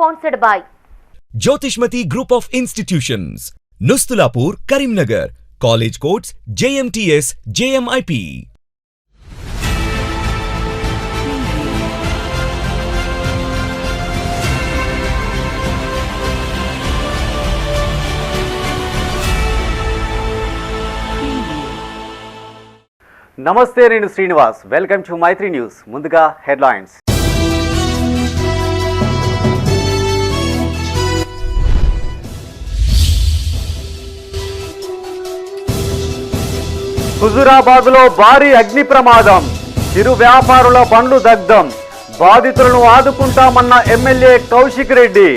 Sponsored by Jyotishmati Group of Institutions, Nustulapur, Karimnagar, College Codes, JMTS, JMIP. నమస్తే, నేను Srinivas. Welcome to Maitri news. ముందుగా headlines. హుజూరాబాద్లో భారీ అగ్ని ప్రమాదం, చిరు వ్యాపారుల బండ్లు దగ్ధం. బాధితులను ఆదుకుంటామన్న ఎమ్మెల్యే కౌశిక్ రెడ్డి.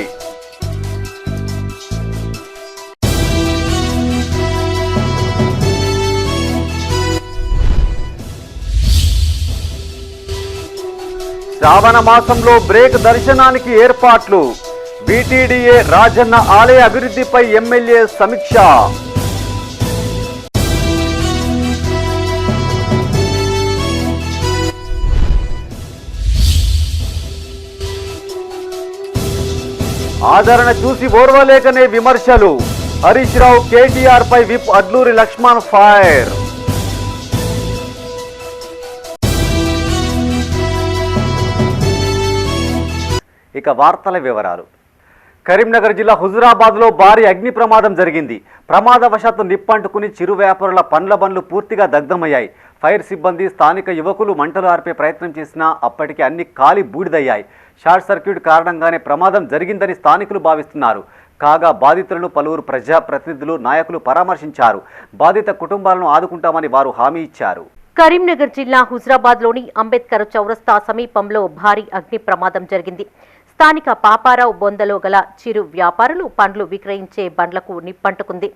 శ్రావణ మాసంలో బ్రేక్ దర్శనానికి ఏర్పాట్లు. బీటీడీఏ రాజన్న ఆలయ అభివృద్ధిపై ఎమ్మెల్యే సమీక్ష. ఆదరణ చూసి ఓర్వలేకనే విమర్శలు. హరీష్ రావు కేటీఆర్ పై విప్ అడ్లూరి లక్ష్మణ్ ఫైర్. ఇక వార్తల వివరాలు. కరీంనగర్ జిల్లా హుజూరాబాద్లో భారీ అగ్ని ప్రమాదం జరిగింది. ప్రమాదవశాత్తు నిప్పంటుకుని చిరు వ్యాపారుల పండ్ల బండ్లు పూర్తిగా దగ్ధమయ్యాయి. ఫైర్ సిబ్బంది, స్థానిక యువకులు మంటలు ఆర్పే ప్రయత్నం చేసినా అప్పటికి అన్ని కాలి బూడిదయ్యాయి. షార్ట్ సర్క్యూట్ కారణంగానే ప్రమాదం జరిగిందని స్థానికులు భావిస్తున్నారు. కాగా బాధితులను పలువురు ప్రజాప్రతినిధులు, నాయకులు పరామర్శించారు. బాధిత కుటుంబాలను ఆదుకుంటామని వారు హామీ ఇచ్చారు. కరీంనగర్ జిల్లా హుజూరాబాద్లోని అంబేద్కర్ చౌరస్తా సమీపంలో భారీ అగ్ని ప్రమాదం జరిగింది. స్థానిక పాపారావు బొందలో గల చిరు వ్యాపారులు పండ్లు విక్రయించే బండ్లకు నిప్పంటుకుంది.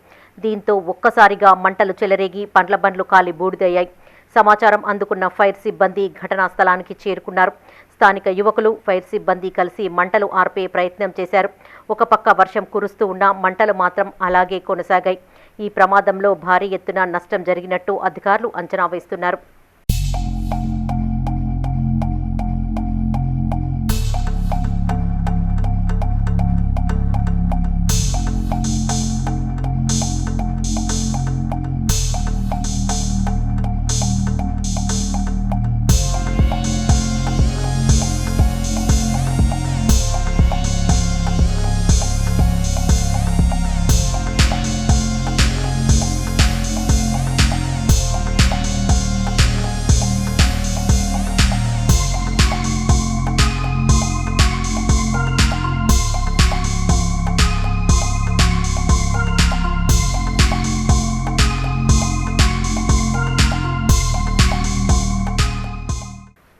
దీంతో ఒక్కసారిగా మంటలు చెలరేగి పండ్ల బండ్లు కాలి బూడిదయ్యాయి. సమాచారం అందుకున్న ఫైర్ సిబ్బంది ఘటనా స్థలానికి చేరుకున్నారు. స్థానిక యువకులు, ఫైర్ సిబ్బంది కలిసి మంటలు ఆర్పే ప్రయత్నం చేశారు. ఒక పక్క వర్షం కురుస్తూ ఉన్న మంటలు మాత్రం అలాగే కొనసాగాయి. ఈ ప్రమాదంలో భారీ ఎత్తున నష్టం జరిగినట్టు అధికారులు అంచనా వేస్తున్నారు.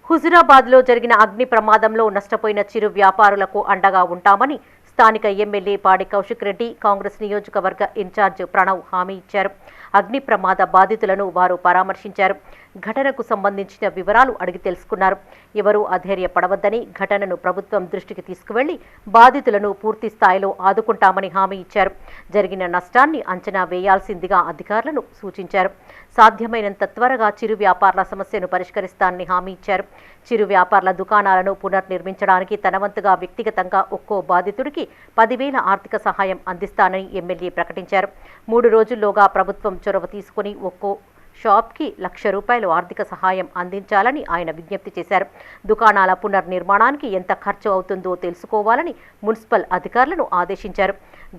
హుజూరాబాద్లో జరిగిన అగ్ని ప్రమాదంలో నష్టపోయిన చిరు వ్యాపారులకు అండగా ఉంటామని స్థానిక ఎమ్మెల్యే పాడి కౌశిక్ రెడ్డి, కాంగ్రెస్ నియోజకవర్గ ఇన్ఛార్జ్ ప్రణవ్ హామీ ఇచ్చారు. అగ్ని ప్రమాద బాధితులను వారు పరామర్శించారు. ఘటనకు సంబంధించిన వివరాలు అడిగి తెలుసుకున్నారు. ఎవరూ అధైర్యపడవద్దని, ఘటనను ప్రభుత్వం దృష్టికి తీసుకువెళ్లి బాధితులను పూర్తి స్థాయిలో ఆదుకుంటామని హామీ ఇచ్చారు. జరిగిన నష్టాన్ని అంచనా వేయాల్సిందిగా అధికారులను సూచించారు. సాధ్యమైనంత త్వరగా చిరు వ్యాపారుల సమస్యను పరిష్కరిస్తానని హామీ ఇచ్చారు. చిరు వ్యాపారుల దుకాణాలను పునర్నిర్మించడానికి తన వంతుగా వ్యక్తిగతంగా ఒక్కో బాధితుడికి 10,000 ఆర్థిక సహాయం అందిస్తానని ఎమ్మెల్యే ప్రకటించారు. 3 రోజుల్లోగా ప్రభుత్వం చొరవ తీసుకుని ఒక్కో షాప్కి ₹1,00,000 ఆర్థిక సహాయం అందించాలని ఆయన విజ్ఞప్తి చేశారు. దుకాణాల పునర్నిర్మాణానికి ఎంత ఖర్చు అవుతుందో తెలుసుకోవాలని మున్సిపల్ అధికారులను ఆదేశించారు.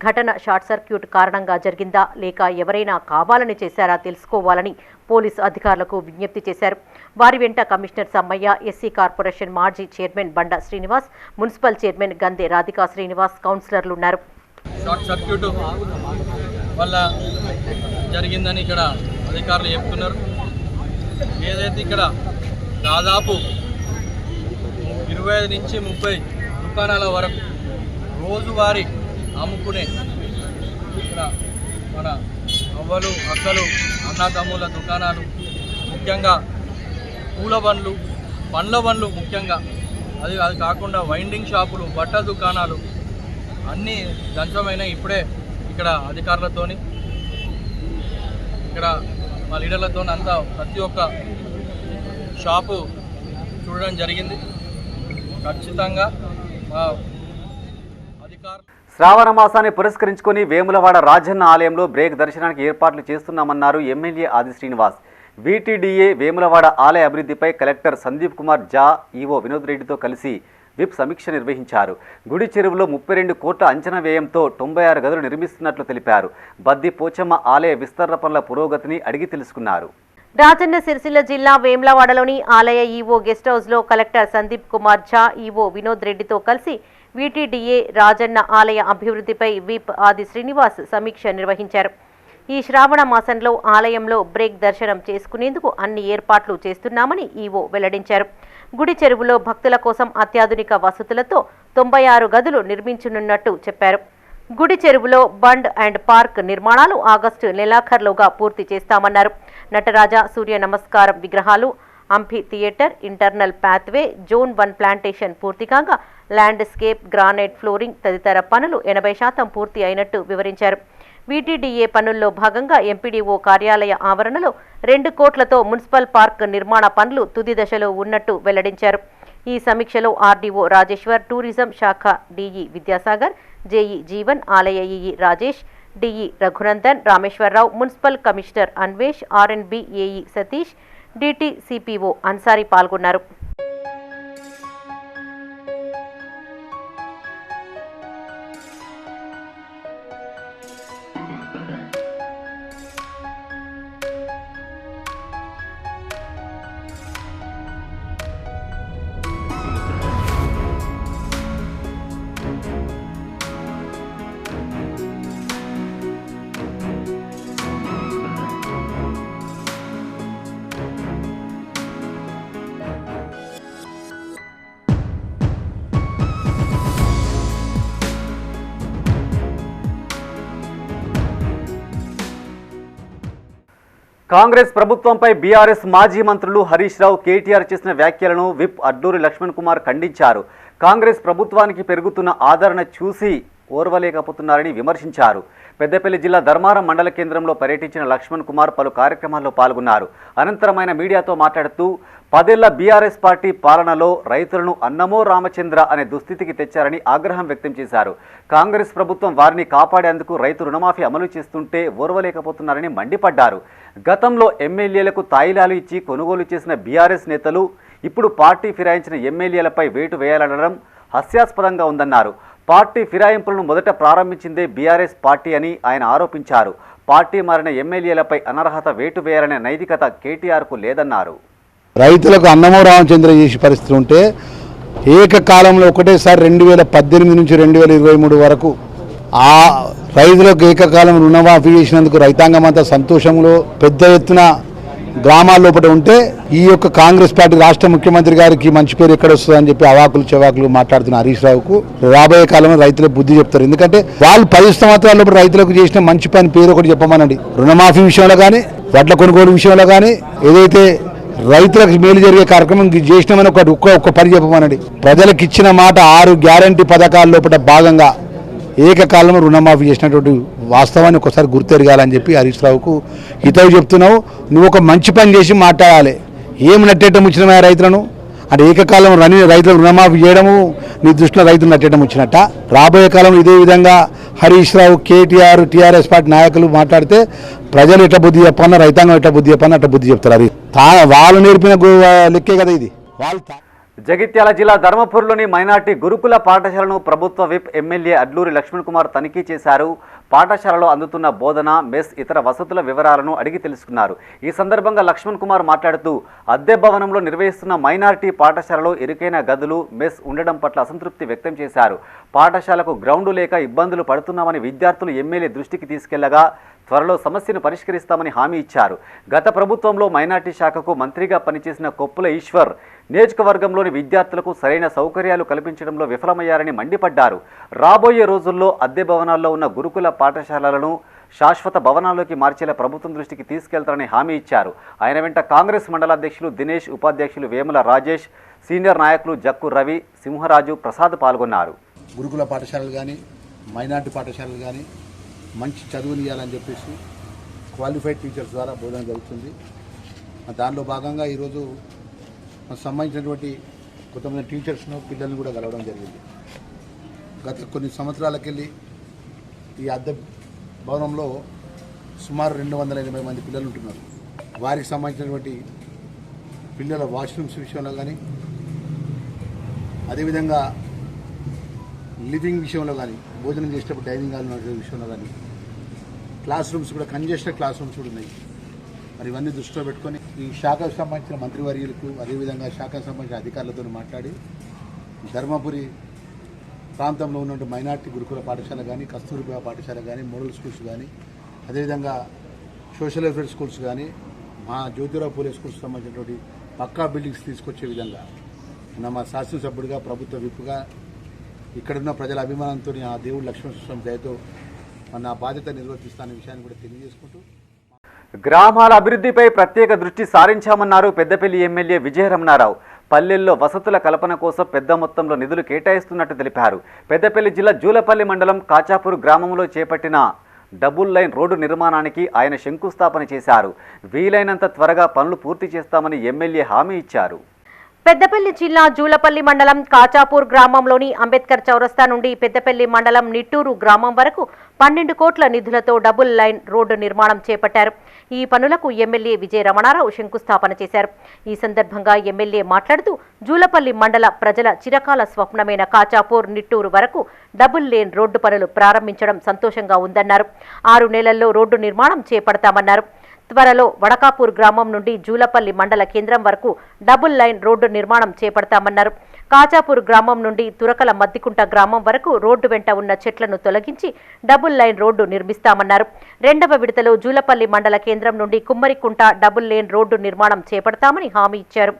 ఘటన షార్ట్ సర్క్యూట్ కారణంగా జరిగిందా లేక ఎవరైనా కావాలని చేశారా తెలుసుకోవాలని పోలీసు అధికారులకు విజ్ఞప్తి చేశారు. వారి వెంట కమిషనర్ సమ్మయ్య, ఎస్సీ కార్పొరేషన్ మాజీ చైర్మన్ బండ Srinivas, municipal chairman గందే Radhika Srinivas, కౌన్సిలర్లున్నారు. Short circuit వల్ల జరిగిందని ఇక్కడ అధికారులు చెప్తున్నారు. ఏదైతే ఇక్కడ దాదాపు 25 నుంచి 30 దుకాణాల వరకు రోజువారీ అమ్ముకునే ఇక్కడ మన అవ్వలు, అక్కలు, అన్నదమ్ముల దుకాణాలు, ముఖ్యంగా పూల బండ్లు, పండ్ల బండ్లు ముఖ్యంగా, అది కాకుండా వైండింగ్ షాపులు, బట్ట దుకాణాలు అన్నీ ధ్వంసమైన ఇప్పుడే ఇక్కడ అధికారులతోని, ఇక్కడ మా లీడర్లతో అంతా ప్రతి ఒక్క షాపు చూడడం జరిగింది. ఖచ్చితంగా శ్రావణ మాసాన్ని పురస్కరించుకొని వేములవాడ రాజన్న ఆలయంలో బ్రేక్ దర్శనానికి ఏర్పాట్లు చేస్తున్నామన్నారు ఎమ్మెల్యే ఆది శ్రీనివాస్. వీటీడీఏ వేములవాడ ఆలయ అభివృద్ధిపై కలెక్టర్ సందీప్ కుమార్ జా, ఈవో వినోద్ రెడ్డితో కలిసి విప్ సమీక్ష నిర్వహించారు. గుడి చెరువులో 32 కోట్ల అంచనా వ్యయంతో 96 గదులు నిర్మిస్తున్నట్లు తెలిపారు. బద్ది పోచమ్మ ఆలయ విస్తరణ పనుల పురోగతిని అడిగి తెలుసుకున్నారు. రాజన్న సిరిసిల్ల జిల్లా వేములవాడలోని ఆలయ ఈవో గెస్ట్ హౌస్లో కలెక్టర్ సందీప్ కుమార్ ఝా, ఈవో వినోద్ రెడ్డితో కలిసి వీటీడీఏ రాజన్న ఆలయ అభివృద్ధిపై విప్ ఆది శ్రీనివాస్ సమీక్ష నిర్వహించారు. ఈ శ్రావణ మాసంలో ఆలయంలో బ్రేక్ దర్శనం చేసుకునేందుకు అన్ని ఏర్పాట్లు చేస్తున్నామని ఈవో వెల్లడించారు. గుడి చెరువులో భక్తుల కోసం అత్యాధునిక వసతులతో 96 గదులు నిర్మించనున్నట్టు చెప్పారు. గుడి చెరువులో బండ్ అండ్ పార్క్ నిర్మాణాలు ఆగస్టు నెలాఖరులోగా పూర్తి చేస్తామన్నారు. నటరాజ సూర్య నమస్కారం విగ్రహాలు, amphitheatre, internal pathway, zone 1 plantation పూర్తి కాగా ల్యాండ్స్కేప్, గ్రానైట్ ఫ్లోరింగ్ తదితర పనులు 80% పూర్తి అయినట్టు వివరించారు. వీటీడీఏ పనుల్లో భాగంగా ఎంపీడీఓ కార్యాలయ ఆవరణలో 2 కోట్లతో మున్సిపల్ పార్క్ నిర్మాణ పనులు తుది దశలో ఉన్నట్టు వెల్లడించారు. ఈ సమీక్షలో ఆర్డీఓ రాజేశ్వర్, టూరిజం శాఖ డీఈ విద్యాసాగర్, జేఈ జీవన్, ఆలయ EE Rajesh, DE Raghunandan, Rameshwar Rao, municipal commissioner Anvesh, RNB AE Satish, DT CPO Ansari పాల్గొన్నారు. కాంగ్రెస్ ప్రభుత్వంపై బీఆర్ఎస్ మాజీ మంత్రులు హరీష్ రావు, కేటీఆర్ చేసిన వ్యాఖ్యలను విప్ అడ్లూరి లక్ష్మణ్ కుమార్ ఖండించారు. కాంగ్రెస్ ప్రభుత్వానికి పెరుగుతున్న ఆదరణ చూసి ఓర్వలేకపోతున్నారని విమర్శించారు. పెద్దపల్లి జిల్లా ధర్మారం మండల కేంద్రంలో పర్యటించిన లక్ష్మణ్ కుమార్ పలు కార్యక్రమాల్లో పాల్గొన్నారు. అనంతరం ఆయన మీడియాతో మాట్లాడుతూ 10 ఏళ్ల బీఆర్ఎస్ పార్టీ పాలనలో రైతులను అన్నమో రామచంద్ర అనే దుస్థితికి తెచ్చారని ఆగ్రహం వ్యక్తం చేశారు. కాంగ్రెస్ ప్రభుత్వం వారిని కాపాడేందుకు రైతు రుణమాఫీ అమలు చేస్తుంటే ఓర్వలేకపోతున్నారని మండిపడ్డారు. గతంలో ఎమ్మెల్యేలకు తాయిలాలు ఇచ్చి కొనుగోలు చేసిన బీఆర్ఎస్ నేతలు ఇప్పుడు పార్టీ ఫిరాయించిన ఎమ్మెల్యేలపై వేటు వేయాలనడం హాస్యాస్పదంగా ఉందన్నారు. పార్టీ ఫిరాయింపులను మొదట ప్రారంభించిందే బీఆర్ఎస్ పార్టీ అని ఆయన ఆరోపించారు. పార్టీ మారిన ఎమ్మెల్యేలపై అనర్హత వేటు వేయాలనే నైతికత కేటీఆర్కు లేదన్నారు. రైతులకు అన్నమో రామచంద్ర చేసే పరిస్థితి ఉంటే ఏకకాలంలో ఒకటేసారి 2018 నుంచి 2023 వరకు ఆ రైతులకు ఏకకాలం రుణమాఫీ చేసినందుకు రైతాంగం అంతా సంతోషంలో పెద్ద ఎత్తున గ్రామాల లోపల ఉంటే ఈ యొక్క కాంగ్రెస్ పార్టీ రాష్ట్ర ముఖ్యమంత్రి గారికి మంచి పేరు ఎక్కడ వస్తుందని చెప్పి అవాకులు చెవాకులు మాట్లాడుతున్న హరీష్ రావుకు రాబోయే కాలంలో రైతులకు బుద్ధి చెప్తారు. ఎందుకంటే వాళ్ళు 10 సంవత్సరాల లోపల రైతులకు చేసిన మంచి పని పేరు ఒకటి చెప్పమనండి. రుణమాఫీ విషయంలో కానీ, వడ్ల కొనుగోలు విషయంలో కానీ, ఏదైతే రైతులకు మేలు జరిగే కార్యక్రమం చేసినామని ఒక్క పని చెప్పమనండి. ప్రజలకు ఇచ్చిన మాట 6 గ్యారంటీ పథకాల లోపల భాగంగా ఏకకాలంలో రుణమాఫీ చేసినటువంటి వాస్తవాన్ని ఒకసారి గుర్తెరగాలని చెప్పి హరీష్ రావుకు హితవు చెప్తున్నావు. నువ్వు ఒక మంచి పని చేసి మాట్లాడాలి. ఏం నట్టేయటం వచ్చిన రైతులను అంటే ఏకకాలం రైతులకు రుణమాఫీ చేయడము నీ దృష్టిలో రైతులు నట్టేయటం వచ్చినట్ట. రాబోయే కాలంలో ఇదే విధంగా హరీష్ రావు, కేటీఆర్, టీఆర్ఎస్ పార్టీ నాయకులు మాట్లాడితే ప్రజలు ఎట్లా బుద్ధి చెప్పన్నా, రైతాంగం ఎట్లా బుద్ధి చెప్పన్నా అట్లా బుద్ధి చెప్తారు. అది వాళ్ళు నేర్పిన లెక్కే కదా ఇది. వాళ్ళు జగిత్యాల జిల్లా ధర్మపూర్లోని మైనార్టీ గురుకుల పాఠశాలను ప్రభుత్వ విప్ ఎమ్మెల్యే అడ్లూరి లక్ష్మణ్ కుమార్ తనిఖీ చేశారు. పాఠశాలలో అందుతున్న బోధన, మెస్, ఇతర వసతుల వివరాలను అడిగి తెలుసుకున్నారు. ఈ సందర్భంగా లక్ష్మణ్ కుమార్ మాట్లాడుతూ అద్దె భవనంలో నిర్వహిస్తున్న మైనార్టీ పాఠశాలలో ఇరుకైన గదులు, మెస్ ఉండడం పట్ల అసంతృప్తి వ్యక్తం చేశారు. పాఠశాలకు గ్రౌండు లేక ఇబ్బందులు పడుతున్నామని విద్యార్థులు ఎమ్మెల్యే దృష్టికి తీసుకెళ్లగా త్వరలో సమస్యను పరిష్కరిస్తామని హామీ ఇచ్చారు. గత ప్రభుత్వంలో మైనార్టీ శాఖకు మంత్రిగా పనిచేసిన కొప్పుల ఈశ్వర్ నియోజకవర్గంలోని విద్యార్థులకు సరైన సౌకర్యాలు కల్పించడంలో విఫలమయ్యారని మండిపడ్డారు. రాబోయే రోజుల్లో అద్దె భవనాల్లో ఉన్న గురుకుల పాఠశాలలను శాశ్వత భవనాల్లోకి మార్చేలా ప్రభుత్వం దృష్టికి తీసుకెళ్తారని హామీ ఇచ్చారు. ఆయన వెంట కాంగ్రెస్ మండల అధ్యక్షులు దినేష్, ఉపాధ్యక్షులు వేముల రాజేష్, సీనియర్ నాయకులు జక్కు రవి, సింహరాజు, ప్రసాద్ పాల్గొన్నారు. గురుకుల పాఠశాలలు కానీ, మైనార్టీ పాఠశాలలు కానీ మంచి చదువునియాలని చెప్పేసి క్వాలిఫైడ్ టీచర్స్ ద్వారా బోధన జరుగుతుంది. దానిలో భాగంగా ఈరోజు సంబంధించినటువంటి కొంతమంది టీచర్స్ను, పిల్లల్ని కూడా కలవడం జరిగింది. గత కొన్ని సంవత్సరాలకెళ్ళి ఈ అద్దె భవనంలో సుమారు 280 మంది పిల్లలు ఉంటున్నారు. వారికి సంబంధించినటువంటి పిల్లల వాష్రూమ్స్ విషయంలో కానీ, అదేవిధంగా లివింగ్ విషయంలో కానీ, భోజనం చేసేటప్పుడు డైనింగ్ హాల్ విషయంలో కానీ, క్లాస్ రూమ్స్ కూడా కంజెస్టెడ్ క్లాస్ రూమ్స్ కూడా ఉన్నాయి. మరి ఇవన్నీ దృష్టిలో పెట్టుకొని ఈ శాఖకు సంబంధించిన మంత్రివర్యులకు, అదేవిధంగా శాఖకు సంబంధించిన అధికారులతో మాట్లాడి ధర్మపురి ప్రాంతంలో ఉన్నటువంటి మైనార్టీ గురుకుల పాఠశాల కానీ, కస్తూరిబా పాఠశాల కానీ, మోడల్ స్కూల్స్ కానీ, అదేవిధంగా సోషల్ వెల్ఫేర్ స్కూల్స్ కానీ, మా జ్యోతిరావు పూలే స్కూల్స్ సంబంధించినటువంటి పక్కా బిల్డింగ్స్ తీసుకొచ్చే విధంగా మా శాసనసభ్యుడిగా, ప్రభుత్వ విప్పుగా, ఇక్కడున్న ప్రజల అభిమానంతో ఆ దేవుడు లక్ష్మణస్వామి దయతో నా బాధ్యత నిర్వర్తిస్తాననే విషయాన్ని కూడా తెలియజేసుకుంటూ, గ్రామాల అభివృద్ధిపై ప్రత్యేక దృష్టి సారించామన్నారు పెద్దపల్లి ఎమ్మెల్యే విజయరమణారావు. పల్లెల్లో వసతుల కల్పన కోసం పెద్ద మొత్తంలో నిధులు కేటాయిస్తున్నట్టు తెలిపారు. పెద్దపల్లి జిల్లా జూలపల్లి మండలం కాచాపూర్ గ్రామంలో చేపట్టిన డబుల్ లైన్ రోడ్డు నిర్మాణానికి ఆయన శంకుస్థాపన చేశారు. వీలైనంత త్వరగా పనులు పూర్తి చేస్తామని ఎమ్మెల్యే హామీ ఇచ్చారు. పెద్దపల్లి జిల్లా జూలపల్లి మండలం కాచాపూర్ గ్రామంలోని అంబేద్కర్ చౌరస్తా నుండి పెద్దపల్లి మండలం నిట్టూరు గ్రామం వరకు 12 కోట్ల నిధులతో డబుల్ లైన్ రోడ్డు నిర్మాణం చేపట్టారు. ఈ పనులకు ఎమ్మెల్యే విజయరమణారావు శంకుస్థాపన చేశారు. ఈ సందర్భంగా ఎమ్మెల్యే మాట్లాడుతూ జూలపల్లి మండల ప్రజల చిరకాల స్వప్నమైన కాచాపూర్ నిట్టూరు వరకు డబుల్ లేన్ రోడ్డు పనులు ప్రారంభించడం సంతోషంగా ఉందన్నారు. 6 నెలల్లో రోడ్డు నిర్మాణం చేపడతామన్నారు. త్వరలో వడకాపూర్ గ్రామం నుండి జూలపల్లి మండల కేంద్రం వరకు డబుల్ లైన్ రోడ్డు నిర్మాణం చేపడతామన్నారు. కాచాపూర్ గ్రామం నుండి తురకల మద్దికుంట గ్రామం వరకు రోడ్డు వెంట ఉన్న చెట్లను తొలగించి డబుల్ లైన్ రోడ్డు నిర్మిస్తామన్నారు. 2వ విడతలో జూలపల్లి మండల కేంద్రం నుండి కుమ్మరికుంట డబుల్ లేన్ రోడ్డు నిర్మాణం చేపడతామని హామీ ఇచ్చారు.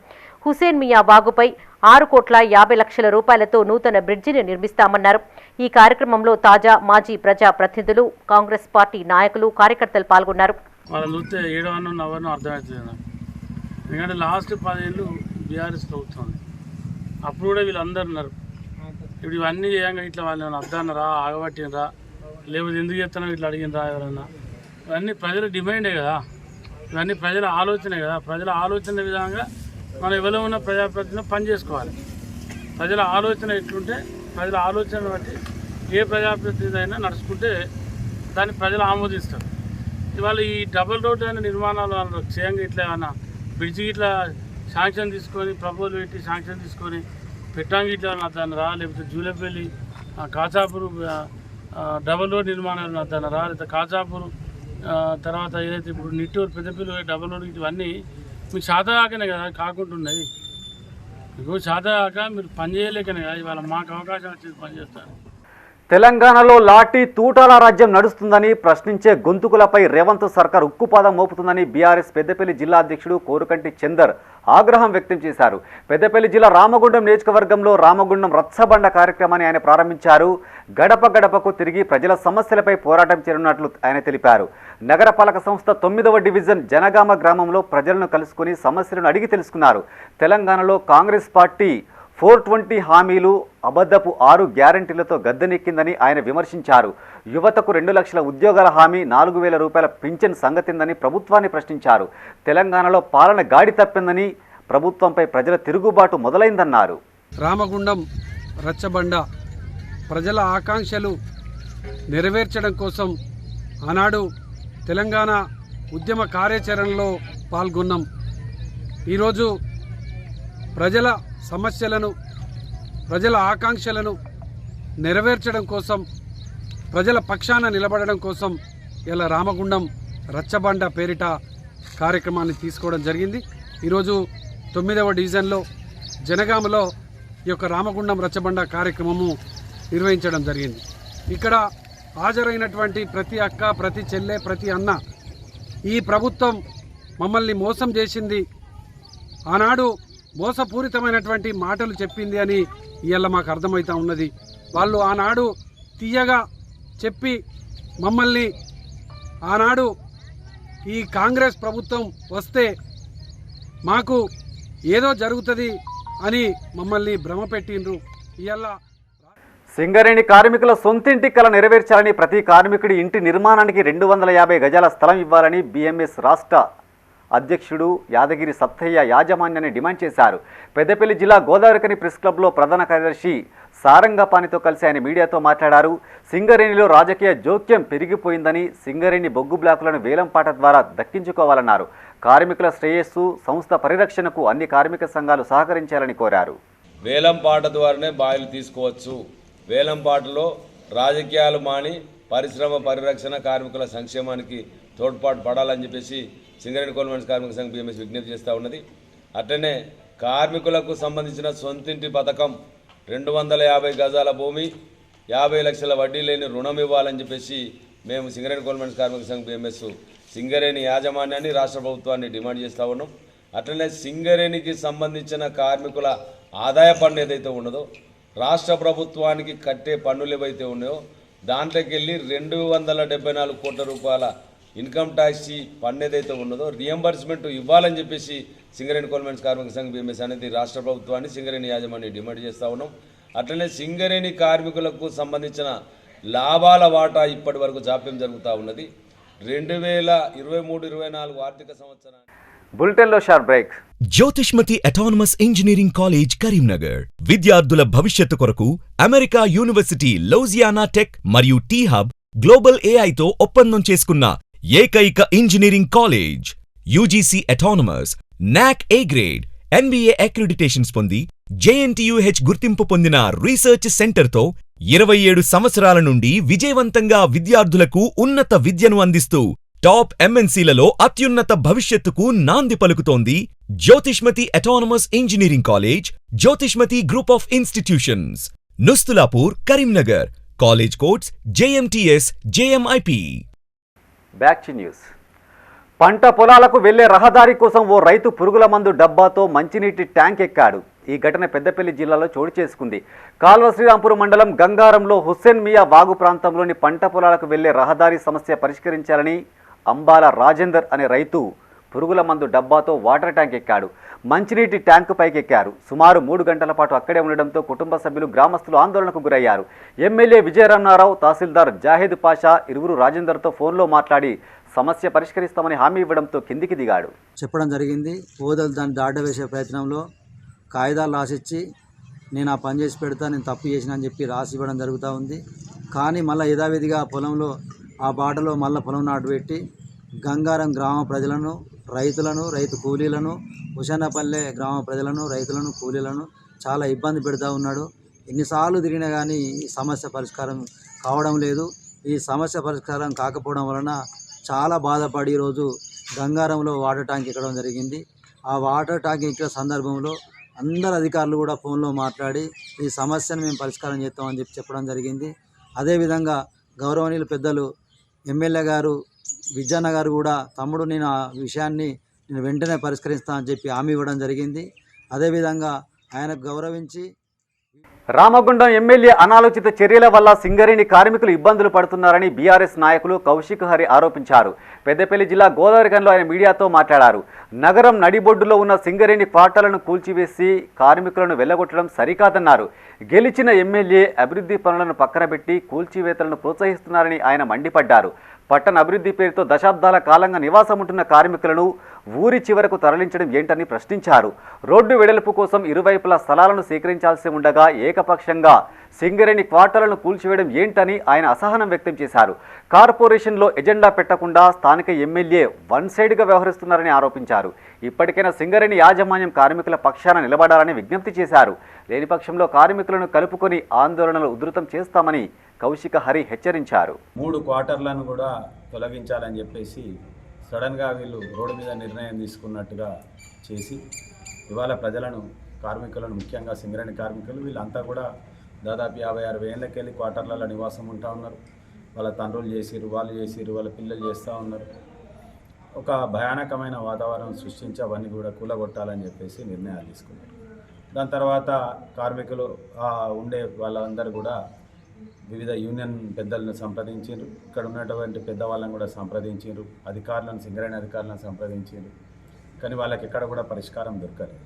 హుసేన్ మియా వాగుపై 6,50,00,000 రూపాయలతో నూతన బ్రిడ్జిని నిర్మిస్తామన్నారు. ఈ కార్యక్రమంలో తాజా మాజీ ప్రజా ప్రతినిధులు, కాంగ్రెస్ పార్టీ నాయకులు, కార్యకర్తలు పాల్గొన్నారు. వాళ్ళని చూస్తే 7 అన్నో 9 అర్థమవుతుంది నాకు. ఎందుకంటే లాస్ట్ 10 ఏళ్ళు బీఆర్ఎస్ ప్రభుత్వం, అప్పుడు కూడా వీళ్ళందరూ ఉన్నారు. ఇప్పుడు ఇవన్నీ చేయంగా ఇట్లా వాళ్ళు ఏమైనా అర్థన్నారా, ఆగబట్టినరా, లేకపోతే ఎందుకు చెప్తున్నా ఇట్లా అడిగినరా ఎవరన్నా? ఇవన్నీ ప్రజల డిమాండే కదా, ఇవన్నీ ప్రజల ఆలోచనే కదా. ప్రజల ఆలోచన విధంగా మనం ఎవరో ఉన్న ప్రజాప్రతినిధులు పని చేసుకోవాలి. ప్రజల ఆలోచన ఎట్లుంటే ప్రజల ఆలోచన బట్టి ఏ ప్రజాప్రతినిధి అయినా నడుచుకుంటే దాన్ని ప్రజలు ఆమోదిస్తారు. ఇవాళ ఈ డబుల్ రోడ్డు అనే నిర్మాణాలు చేయంగా ఇట్లా ఏమన్నా బ్రిడ్జి ఇట్లా శాంక్షన్ తీసుకొని, ప్రపోజల్ పెట్టి శాంక్షన్ తీసుకొని పెట్టాంగి ఇట్లా అద్దనరా, లేకపోతే జూలపల్లి కాచాపూర్ డబుల్ రోడ్ నిర్మాణాలు అద్దనరా, లేకపోతే కాచాపూర్ తర్వాత ఏదైతే ఇప్పుడు నిట్టూరు పెద్దపల్లి డబుల్ రోడ్, ఇవన్నీ మీకు శాతగాకనే కదా కాకుంటున్నాయి. మీకు శాతగాక మీరు పని చేయలేకనే కదా ఇవాళ మాకు అవకాశం వచ్చేది పని చేస్తారు. తెలంగాణలో లాఠీ తూటాల రాజ్యం నడుస్తుందని ప్రశ్నించే గొంతుకులపై రేవంత్ సర్కార్ ఉక్కుపాదం మోపుతుందని బీఆర్ఎస్ పెద్దపల్లి జిల్లా అధ్యక్షుడు కోరుకంటి చందర్ ఆగ్రహం వ్యక్తం చేశారు. పెద్దపల్లి జిల్లా రామగుండం నియోజకవర్గంలో రామగుండం రచ్చబండ కార్యక్రమాన్ని ఆయన ప్రారంభించారు. గడప గడపకు తిరిగి ప్రజల సమస్యలపై పోరాటం చేయనున్నట్లు ఆయన తెలిపారు. నగరపాలక సంస్థ 9వ డివిజన్ జనగామ గ్రామంలో ప్రజలను కలుసుకుని సమస్యలను అడిగి తెలుసుకున్నారు. తెలంగాణలో కాంగ్రెస్ పార్టీ 420 హామీలు, అబద్ధపు 6 గ్యారంటీలతో గద్దెనెక్కిందని ఆయన విమర్శించారు. యువతకు 2 లక్షల ఉద్యోగాల హామీ, 4,000 రూపాయల పింఛన్ సంగతిందని ప్రభుత్వాన్ని ప్రశ్నించారు. తెలంగాణలో పాలన గాడి తప్పిందని, ప్రభుత్వంపై ప్రజల తిరుగుబాటు మొదలైందన్నారు. రామగుండం రచ్చబండ ప్రజల ఆకాంక్షలు నెరవేర్చడం కోసం ఆనాడు తెలంగాణ ఉద్యమ కార్యాచరణలో పాల్గొన్నాం. ఈరోజు ప్రజల సమస్యలను, ప్రజల ఆకాంక్షలను నెరవేర్చడం కోసం, ప్రజల పక్షాన నిలబడడం కోసం ఇలా రామగుండం రచ్చబండ పేరిట కార్యక్రమాన్ని తీసుకోవడం జరిగింది. ఈరోజు 9వ డివిజన్లో జనగామలో ఈ యొక్క రామగుండం రచ్చబండ కార్యక్రమము నిర్వహించడం జరిగింది. ఇక్కడ హాజరైనటువంటి ప్రతి అక్క, ప్రతి చెల్లె, ప్రతి అన్న, ఈ ప్రభుత్వం మమ్మల్ని మోసం చేసింది, ఆనాడు మోసపూరితమైనటువంటి మాటలు చెప్పింది అని ఇవాళ మాకు అర్థమవుతా ఉన్నది. వాళ్ళు ఆనాడు తీయగా చెప్పి మమ్మల్ని ఆనాడు ఈ కాంగ్రెస్ ప్రభుత్వం వస్తే మాకు ఏదో జరుగుతుంది అని మమ్మల్ని భ్రమపెట్టిండ్రు. ఇవాళ సింగరేణి కార్మికుల సొంతింటి కల నెరవేర్చాలని, ప్రతి కార్మికుడి ఇంటి నిర్మాణానికి 250 గజాల స్థలం ఇవ్వాలని బీఎంఎస్ రాష్ట్ర అధ్యక్షుడు యాదగిరి సత్తయ్య యాజమాన్యాన్ని డిమాండ్ చేశారు. పెద్దపల్లి జిల్లా గోదావరికని ప్రెస్ క్లబ్లో ప్రధాన కార్యదర్శి సారంగపాణితో కలిసి ఆయన మీడియాతో మాట్లాడారు. సింగరేణిలో రాజకీయ జోక్యం పెరిగిపోయిందని, సింగరేణి బొగ్గు బ్లాకులను వేలంపాట ద్వారా దక్కించుకోవాలన్నారు. కార్మికుల శ్రేయస్సు, సంస్థ పరిరక్షణకు అన్ని కార్మిక సంఘాలు సహకరించాలని కోరారు. వేలంపాట ద్వారానే బాయిలు తీసుకోవచ్చు. వేలంపాటలో రాజకీయాలు మాని పరిశ్రమ పరిరక్షణ, కార్మికుల సంక్షేమానికి తోడ్పాటు పడాలని చెప్పేసి సింగరేణి కోల్ మైన్స్ కార్మిక సంఘం BMS విజ్ఞప్తి చేస్తూ ఉన్నది. అట్లనే కార్మికులకు సంబంధించిన సొంతింటి పథకం 250 గజాల భూమి, 50 లక్షల వడ్డీ లేని రుణం ఇవ్వాలని చెప్పేసి మేము సింగరేణి కోల్ మైన్స్ కార్మిక సంఘం BMS సింగరేణి యాజమాన్యాన్ని, రాష్ట్ర ప్రభుత్వాన్ని డిమాండ్ చేస్తూ ఉన్నాం. అట్లనే సింగరేణికి సంబంధించిన కార్మికుల ఆదాయ పన్ను ఏదైతే ఉన్నదో, రాష్ట్ర ప్రభుత్వానికి కట్టే పన్నులు ఏవైతే ఉన్నాయో దాంట్లోకి వెళ్ళి 274 కోట్ల రూపాయల ఇన్కమ్ ట్యాక్స్ పన్ను ఏదైతే ఉన్నదో రియంబర్స్మెంట్ ఇవ్వాలని చెప్పేసి సింగరేణి కోల్ మైన్స్ కార్మిక సంఘం BMS అనేది రాష్ట్ర ప్రభుత్వాన్ని, సింగరేణి యాజమాన్యాన్ని డిమాండ్ చేస్తూ ఉన్నాం. అట్లనే సింగరేణి కార్మికులకు సంబంధించిన లాభాల వాటా ఇప్పటి వరకు జాప్యం జరుగుతూ ఉన్నది. 2023-24 ఆర్థిక సంవత్సరానికి బులెటిన్లో short break. Jyothishmathi autonomous engineering college Karimnagar విద్యార్థుల భవిష్యత్తు కొరకు అమెరికా యూనివర్సిటీ లౌజియానా టెక్ మరియు టీ హబ్ గ్లోబల్ ఏఐతో ఒప్పందం చేసుకున్న ఏకైక engineering college. UGC autonomous, NAC A grade, NBA అక్రిడిటేషన్స్ పొంది JNTUH గుర్తింపు పొందిన రీసెర్చ్ సెంటర్తో 27 సంవత్సరాల నుండి విజయవంతంగా విద్యార్థులకు ఉన్నత విద్యను అందిస్తూ టాప్ MNCలలో అత్యున్నత భవిష్యత్తుకు నాంది పలుకుతోంది Jyothishmathi autonomous engineering college, Jyothishmathi group of institutions, Nustulapur, Karimnagar. College codes JMTS, JMIP. Back to news. పంట పొలాలకు వెళ్లే రహదారి కోసం ఓ రైతు పురుగుల మందు డబ్బాతో మంచినీటి ట్యాంక్ ఎక్కాడు. ఈ ఘటన పెద్దపల్లి జిల్లాలో చోటు చేసుకుంది. కాల్వ శ్రీరాంపూర్ మండలం గంగారంలో హుస్సేన్ మియా వాగు ప్రాంతంలోని పంట పొలాలకు వెళ్లే రహదారి సమస్య పరిష్కరించాలని అంబాల రాజేందర్ అనే రైతు పురుగుల మందు డబ్బాతో వాటర్ ట్యాంక్ ఎక్కాడు. మంచినీటి ట్యాంకు పైకి ఎక్కారు. సుమారు 3 గంటల పాటు అక్కడే ఉండడంతో కుటుంబ సభ్యులు, గ్రామస్తులు ఆందోళనకు గురయ్యారు. ఎమ్మెల్యే విజయరమణారావు, తహసీల్దార్ జాహీద్ పాషా ఇరువురు రాజేందర్తో ఫోన్లో మాట్లాడి సమస్య పరిష్కరిస్తామని హామీ ఇవ్వడంతో కిందికి దిగాడు. చెప్పడం జరిగింది. ఓదలు దాన్ని దాటవేసే ప్రయత్నంలో కాగితాలు రాసిచ్చి నేను ఆ పని చేసి పెడతా, నేను తప్పు చేసిన అని చెప్పి రాసి ఇవ్వడం జరుగుతూ ఉంది. కానీ మళ్ళీ యథావిధిగా పొలంలో ఆ బాటలో మళ్ళీ పొలం నాటు పెట్టి గంగారం గ్రామ ప్రజలను, రైతులను, రైతు కూలీలను, హుసేనపల్లె గ్రామ ప్రజలను, రైతులను, కూలీలను చాలా ఇబ్బంది పెడతా ఉన్నాడు. ఎన్నిసార్లు తిరిగినా కానీ ఈ సమస్య పరిష్కారం కావడం లేదు. ఈ సమస్య పరిష్కారం కాకపోవడం వలన చాలా బాధపడి ఈరోజు గంగారంలో వాటర్ ట్యాంక్ ఎక్కడం జరిగింది. ఆ వాటర్ ట్యాంక్ ఎక్కిన సందర్భంలో అందరు అధికారులు కూడా ఫోన్లో మాట్లాడి ఈ సమస్యను మేము పరిష్కారం చేస్తామని చెప్పడం జరిగింది. అదేవిధంగా గౌరవనీయులు పెద్దలు ఎమ్మెల్యే గారు విజయన్న గారు కూడా తమ్ముడు నేను ఆ విషయాన్ని నేను వెంటనే పరిష్కరిస్తానని చెప్పి హామీ ఇవ్వడం జరిగింది. అదేవిధంగా ఆయనకు గౌరవించి రామగుండం ఎమ్మెల్యే అనాలోచిత చర్యల వల్ల సింగరేణి కార్మికులు ఇబ్బందులు పడుతున్నారని బీఆర్ఎస్ నాయకులు కౌశిక్ హరి ఆరోపించారు. పెద్దపల్లి జిల్లా గోదావరిఖనిలో ఆయన మీడియాతో మాట్లాడారు. నగరం నడిబొడ్డులో ఉన్న సింగరేణి క్వార్టర్లను కూల్చివేసి కార్మికులను వెళ్లగొట్టడం సరికాదన్నారు. గెలిచిన ఎమ్మెల్యే అభివృద్ధి పనులను పక్కనబెట్టి కూల్చివేతలను ప్రోత్సహిస్తున్నారని ఆయన మండిపడ్డారు. పట్టణ అభివృద్ధి పేరుతో దశాబ్దాల కాలంగా నివాసం ఉంటున్న కార్మికులను ఊరి చివరకు తరలించడం ఏంటని ప్రశ్నించారు. రోడ్డు వెడల్పు కోసం ఇరువైపులా స్థలాలను సేకరించాల్సి ఉండగా ఏకపక్షంగా సింగరేణి క్వార్టర్లను కూల్చివేయడం ఏంటని ఆయన అసహనం వ్యక్తం చేశారు. కార్పొరేషన్లో ఎజెండా పెట్టకుండా స్థానిక ఎమ్మెల్యే వన్ సైడ్గా వ్యవహరిస్తున్నారని ఆరోపించారు. ఇప్పటికైనా సింగరేణి యాజమాన్యం కార్మికుల పక్షాన నిలబడాలని విజ్ఞప్తి చేశారు. లేని పక్షంలో కార్మికులను కలుపుకొని ఆందోళనలు ఉధృతం చేస్తామని కౌశిక హరి హెచ్చరించారు. 3 క్వార్టర్లను కూడా తొలగించాలని చెప్పేసి సడన్గా వీళ్ళు రోడ్డు మీద నిర్ణయం తీసుకున్నట్టుగా చేసి ఇవాళ ప్రజలను, కార్మికులను, ముఖ్యంగా సింగరేణి కార్మికులు వీళ్ళంతా కూడా దాదాపు 56 ఏళ్ళకి వెళ్ళి క్వార్టర్లలో నివాసం ఉంటా ఉన్నారు. వాళ్ళ తండ్రులు చేసిరు, వాళ్ళు చేసిరు, వాళ్ళ పిల్లలు చేస్తూ ఉన్నారు. ఒక భయానకమైన వాతావరణం సృష్టించి అవన్నీ కూడా కూలగొట్టాలని చెప్పేసి నిర్ణయాలు తీసుకున్నారు. దాని తర్వాత కార్మికులు ఉండే వాళ్ళందరూ కూడా వివిధ యూనియన్ పెద్దలను సంప్రదించారు. ఇక్కడ ఉన్నటువంటి పెద్దవాళ్ళని కూడా సంప్రదించారు. అధికారులను, సింగరేణి అధికారులను సంప్రదించారు. కానీ వాళ్ళకి ఎక్కడ కూడా పరిష్కారం దొరకలేదు.